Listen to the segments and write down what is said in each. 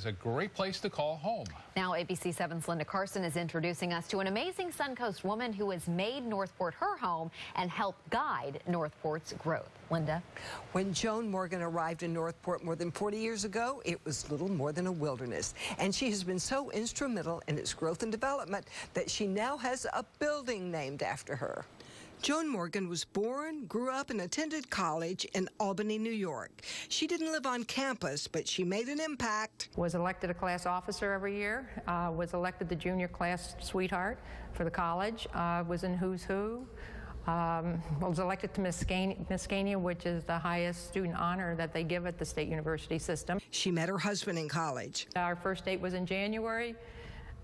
is a great place to call home. Now, ABC 7's Linda Carson is introducing us to an amazing Suncoast woman who has made Northport her home and helped guide Northport's growth. Linda? When Joan Morgan arrived in Northport more than 40 years ago, it was little more than a wilderness. And she has been so instrumental in its growth and development that she now has a building named after her. Joan Morgan was born, grew up, and attended college in Albany, New York. She didn't live on campus, but she made an impact. Was elected a class officer every year, was elected the junior class sweetheart for the college, was in Who's Who, was elected to Miscania, which is the highest student honor that they give at the state university system. She met her husband in college. Our first date was in January.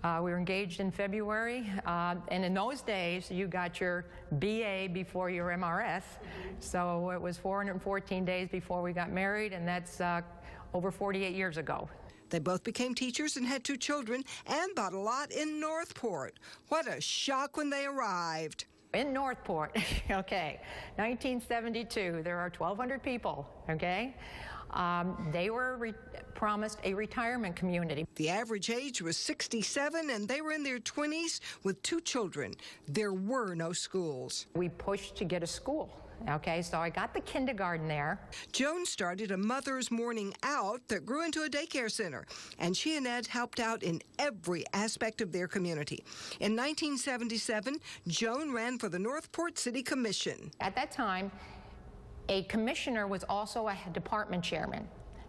We were engaged in February, and in those days, you got your BA before your MRS, so it was 414 days before we got married, and that's over 48 years ago. They both became teachers and had 2 children and bought a lot in Northport. What a shock when they arrived. In Northport, okay, 1972, there are 1,200 people, okay? They were promised a retirement community. The average age was 67, and they were in their 20s with 2 children. There were no schools. We pushed to get a school. Okay, so I got the kindergarten there. Joan started a mother's morning out that grew into a daycare center, and she and Ed helped out in every aspect of their community. In 1977, Joan ran for the Northport City Commission. At that time, a commissioner was also a department chairman.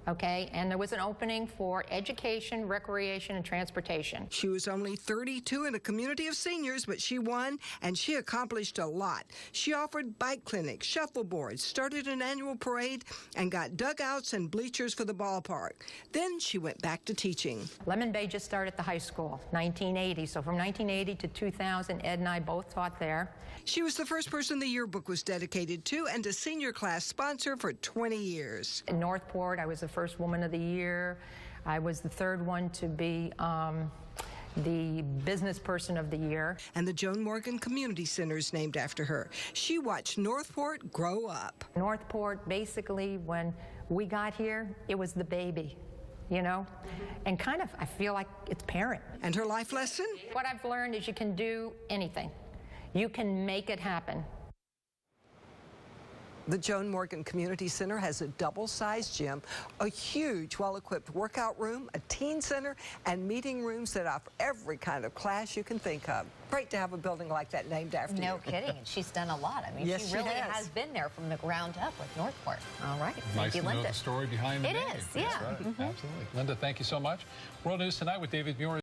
Okay, and there was an opening for education, recreation, and transportation. She was only 32 in a community of seniors, but she won, and she accomplished a lot. She offered bike clinics, shuffleboards, started an annual parade, and got dugouts and bleachers for the ballpark. Then she went back to teaching. Lemon Bay just started the high school, 1980. So from 1980 to 2000, Ed and I both taught there. She was the first person the yearbook was dedicated to and a senior class sponsor for 20 years. In Northport, I was the first woman of the year. I was the 3rd one to be the business person of the year. And the Joan Morgan Community Center is named after her. She watched Northport grow up. Northport, basically, when we got here, it was the baby, you know, and kind of, I feel like it's parent. And her life lesson? What I've learned is you can do anything. You can make it happen. The Joan Morgan Community Center has a double-sized gym, a huge, well-equipped workout room, a teen center, and meeting rooms that offer every kind of class you can think of. Great to have a building like that named after you. No kidding. And she's done a lot. I mean, yes, she really has been there from the ground up with Northport. All right. Nice Thank you, to Linda. know the story behind the name. It is, yeah. That's right. Absolutely. Linda, thank you so much. World News Tonight with David Muir.